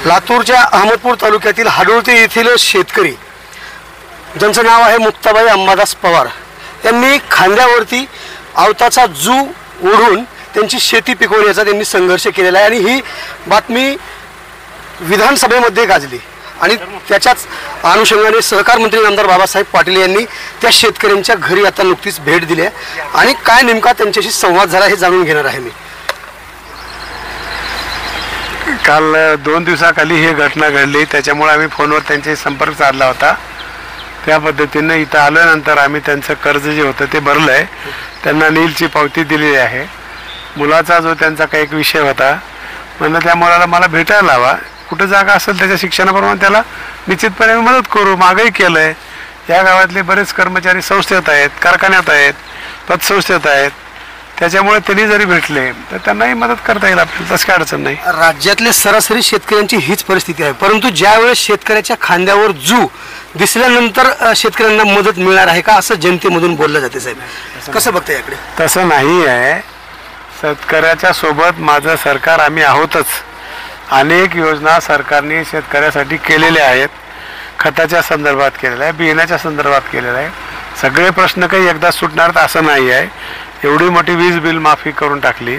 लातूरच्या अहमदपूर तालुक्यातील हाडोळते येथील शेतकरी ज्यांचं नाव आहे मुक्ताबाई अंबादास पवार यांनी खांद्यावरती आवताचा जू ओढून त्यांची शेती पिकवण्याचा त्यांनी संघर्ष केलेला आहे आणि ही बातमी विधानसभेमध्ये गाजली आणि त्याच्याच अनुषंगाने सहकार मंत्री आमदार बाबासाहेब पाटील यांनी त्या शेतकऱ्यांच्या घरी आता नुकतीच भेट दिली आहे आणि काय नेमका त्यांच्याशी संवाद झाला हे जाणून घेणार आहे मी। काल 2 दिवसाखाली ही घटना घडली, त्याच्यामुळे आम्ही फोनवर त्यांच्याशी संपर्क साधला होता। त्या पद्धतीने इथं आल्यानंतर आम्ही त्यांचं कर्ज जे होतं ते भरलं आहे, त्यांना नीलची पावती दिलेली आहे। मुलाचा जो त्यांचा काही एक विषय होता म्हणलं त्या मुलाला मला भेटायला हवा, कुठं जागा असेल त्याच्या शिक्षणाप्रमाणे त्याला निश्चितपणे मदत करू। मागही केलं आहे, या गावातले बरेच कर्मचारी संस्थेत आहेत, कारखान्यात आहेत, पतसंस्थेत आहेत, त्याच्यामुळे त्यांनी जरी भेटले तर त्यांनाही मदत करता येईल आपल्याला, तसं काय अडचण नाही। राज्यातले सरासरी शेतकऱ्यांची हीच परिस्थिती आहे, परंतु ज्यावेळेस शेतकऱ्याच्या खांद्यावर जू दिसल्यानंतर शेतकऱ्यांना मदत मिळणार आहे का असं जनतेमधून बोललं जाते साहेब, कसं बघता याकडे? तसं नाही आहे, शेतकऱ्याच्या सोबत माझं सरकार आम्ही आहोतच। अनेक योजना सरकारने शेतकऱ्यासाठी केलेल्या आहेत, खताच्या संदर्भात केलेल्या आहे, बियाण्याच्या संदर्भात केलेलं आहे। सगळे प्रश्न काही एकदा सुटणार असं नाही आहे। एवढी मोठी वीज बिल माफी करून टाकली,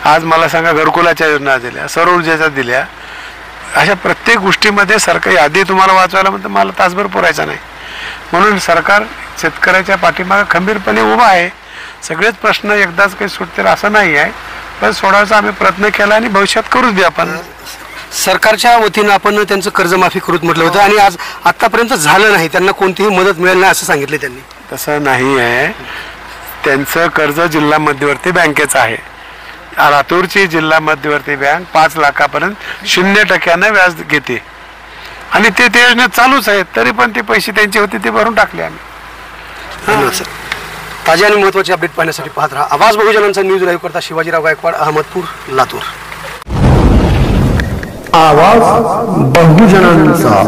आज मला सांगा घरकुलाच्या योजना दिल्या, सौर ऊर्जेच्या दिल्या, अशा प्रत्येक गोष्टीमध्ये सरकारी आधी तुम्हाला वाचवायला म्हणतं मला तासभर पुरायचा नाही, म्हणून सरकार शेतकऱ्याच्या पाठीमागे खंबीरपणे उभा आहे। सगळेच प्रश्न एकदाच काही सुटतील असं नाही आहे, पण सोडवायचा आम्ही प्रयत्न केला आणि भविष्यात करूच दे। आपण सरकारच्या वतीनं आपण त्यांचं कर्जमाफी करूच म्हटलं होतं आणि आज आतापर्यंत झालं नाही, त्यांना कोणतीही मदत मिळेल नाही असं सांगितले त्यांनी। तसं नाही आहे, त्यांचं कर्ज जिल्हा मध्यवर्ती बँकेचं आहे। लातूरची जिल्हा मध्यवर्ती बँक 5 लाखापर्यंत 0% व्याज घेते आणि ते योजनेत चालूच आहेत, तरी पण ते पैसे त्यांचे होते ते भरून टाकले आम्ही। धन्यवाद सर। ताज्या आणि महत्त्वाचे अपडेट पाहण्यासाठी पाहत राहा आवाज बहुजनांचा न्यूज लाईव्ह करता शिवाजीराव गायकवाड, अहमदपूर, लातूर। आवाज बहुजनांचा।